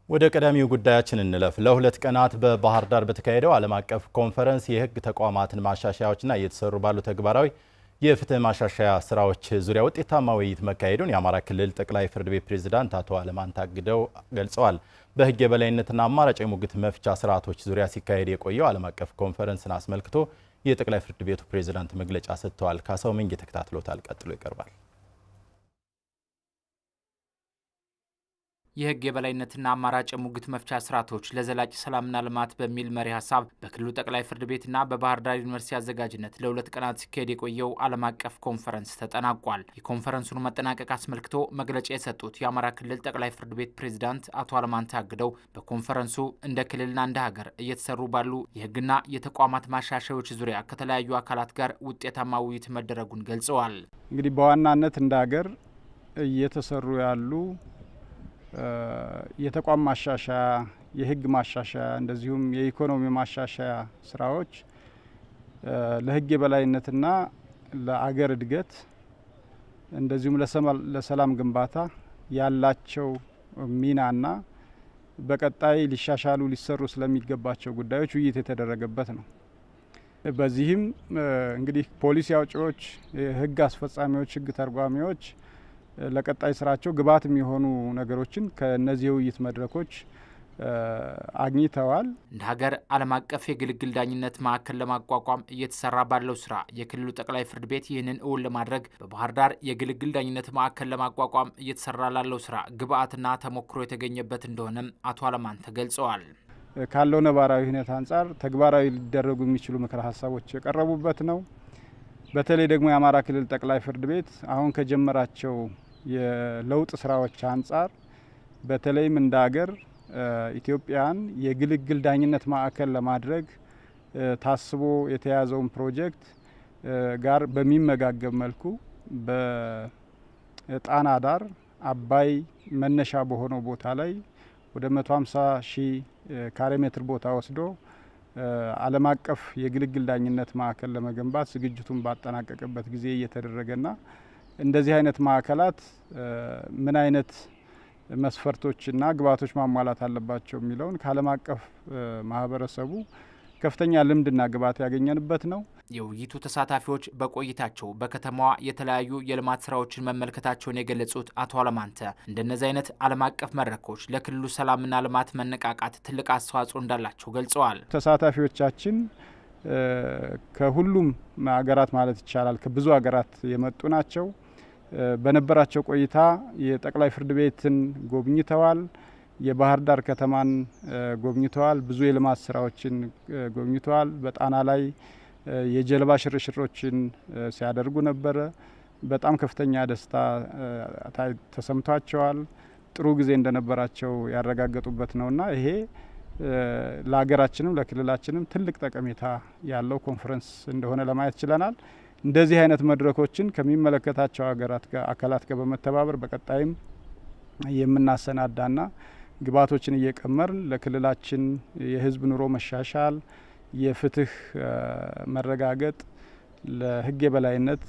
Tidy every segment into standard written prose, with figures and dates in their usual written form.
ወደ ቀዳሚው ጉዳያችን እንለፍ። ለሁለት ቀናት በባህር ዳር በተካሄደው ዓለም አቀፍ ኮንፈረንስ የሕግ ተቋማትን ማሻሻያዎችና እየተሰሩ ባሉ ተግባራዊ የፍትህ ማሻሻያ ስራዎች ዙሪያ ውጤታማ ውይይት መካሄዱን የአማራ ክልል ጠቅላይ ፍርድ ቤት ፕሬዝዳንት አቶ አለማንታ አግደው ገልጸዋል። በሕግ የበላይነትና አማራጭ የሙግት መፍቻ ስርዓቶች ዙሪያ ሲካሄድ የቆየው ዓለም አቀፍ ኮንፈረንስን አስመልክቶ የጠቅላይ ፍርድ ቤቱ ፕሬዝዳንት መግለጫ ሰጥተዋል። ካሳው መንጌ ተከታትሎታል። ቀጥሎ ይቀርባል። የሕግ የበላይነትና አማራጭ የሙግት መፍቻ ስርዓቶች ለዘላቂ ሰላምና ልማት በሚል መሪ ሀሳብ በክልሉ ጠቅላይ ፍርድ ቤትና በባህር ዳር ዩኒቨርሲቲ አዘጋጅነት ለሁለት ቀናት ሲካሄድ የቆየው ዓለም አቀፍ ኮንፈረንስ ተጠናቋል። የኮንፈረንሱን መጠናቀቅ አስመልክቶ መግለጫ የሰጡት የአማራ ክልል ጠቅላይ ፍርድ ቤት ፕሬዝዳንት አቶ አለማንታ አግደው በኮንፈረንሱ እንደ ክልልና እንደ ሀገር እየተሰሩ ባሉ የሕግና የተቋማት ማሻሻያዎች ዙሪያ ከተለያዩ አካላት ጋር ውጤታማ ውይይት መደረጉን ገልጸዋል። እንግዲህ በዋናነት እንደ ሀገር እየተሰሩ ያሉ የተቋም ማሻሻያ፣ የሕግ ማሻሻያ እንደዚሁም የኢኮኖሚ ማሻሻያ ስራዎች ለሕግ የበላይነትና ለአገር እድገት እንደዚሁም ለሰላም ግንባታ ያላቸው ሚናና በቀጣይ ሊሻሻሉ ሊሰሩ ስለሚገባቸው ጉዳዮች ውይይት የተደረገበት ነው። በዚህም እንግዲህ ፖሊሲ አውጪዎች፣ ሕግ አስፈጻሚዎች፣ ሕግ ተርጓሚዎች ለቀጣይ ስራቸው ግብዓት የሚሆኑ ነገሮችን ከነዚህ የውይይት መድረኮች አግኝተዋል። እንደ ሀገር ዓለም አቀፍ የግልግል ዳኝነት ማዕከል ለማቋቋም እየተሰራ ባለው ስራ የክልሉ ጠቅላይ ፍርድ ቤት ይህንን እውን ለማድረግ በባህር ዳር የግልግል ዳኝነት ማዕከል ለማቋቋም እየተሰራ ላለው ስራ ግብዓትና ተሞክሮ የተገኘበት እንደሆነም አቶ አለማንታ ገልጸዋል። ካለው ነባራዊ ሁኔታ አንጻር ተግባራዊ ሊደረጉ የሚችሉ ምክረ ሀሳቦች የቀረቡበት ነው። በተለይ ደግሞ የአማራ ክልል ጠቅላይ ፍርድ ቤት አሁን ከጀመራቸው የለውጥ ስራዎች አንጻር በተለይም እንደ ሀገር ኢትዮጵያን የግልግል ዳኝነት ማዕከል ለማድረግ ታስቦ የተያዘውን ፕሮጀክት ጋር በሚመጋገብ መልኩ በጣና ዳር አባይ መነሻ በሆነው ቦታ ላይ ወደ 150 ሺህ ካሬ ሜትር ቦታ ወስዶ ዓለም አቀፍ የግልግል ዳኝነት ማዕከል ለመገንባት ዝግጅቱን ባጠናቀቀበት ጊዜ እየተደረገና እንደዚህ አይነት ማዕከላት ምን አይነት መስፈርቶችና ግብዓቶች ማሟላት አለባቸው የሚለውን ከዓለም አቀፍ ማህበረሰቡ ከፍተኛ ልምድና ግብዓት ያገኘንበት ነው። የውይይቱ ተሳታፊዎች በቆይታቸው በከተማዋ የተለያዩ የልማት ስራዎችን መመልከታቸውን የገለጹት አቶ አለማንተ እንደነዚህ አይነት ዓለም አቀፍ መድረኮች ለክልሉ ሰላምና ልማት መነቃቃት ትልቅ አስተዋጽኦ እንዳላቸው ገልጸዋል። ተሳታፊዎቻችን ከሁሉም ሀገራት ማለት ይቻላል ከብዙ ሀገራት የመጡ ናቸው። በነበራቸው ቆይታ የጠቅላይ ፍርድ ቤትን ጎብኝተዋል። የባህር ዳር ከተማን ጎብኝተዋል። ብዙ የልማት ስራዎችን ጎብኝተዋል። በጣና ላይ የጀልባ ሽርሽሮችን ሲያደርጉ ነበረ። በጣም ከፍተኛ ደስታ ተሰምቷቸዋል። ጥሩ ጊዜ እንደነበራቸው ያረጋገጡበት ነውና ይሄ ለሀገራችንም ለክልላችንም ትልቅ ጠቀሜታ ያለው ኮንፈረንስ እንደሆነ ለማየት ችለናል። እንደዚህ አይነት መድረኮችን ከሚመለከታቸው አካላት ጋር በመተባበር በቀጣይም የምናሰናዳና ግብዓቶችን እየቀመርን ለክልላችን የሕዝብ ኑሮ መሻሻል፣ የፍትህ መረጋገጥ፣ ለሕግ የበላይነት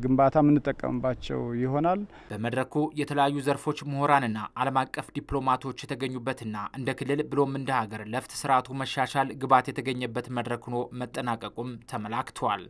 ግንባታ የምንጠቀምባቸው ይሆናል። በመድረኩ የተለያዩ ዘርፎች ምሁራንና ዓለም አቀፍ ዲፕሎማቶች የተገኙበትና እንደ ክልል ብሎም እንደ ሀገር ለፍትህ ስርዓቱ መሻሻል ግብዓት የተገኘበት መድረክ ሆኖ መጠናቀቁም ተመላክቷል።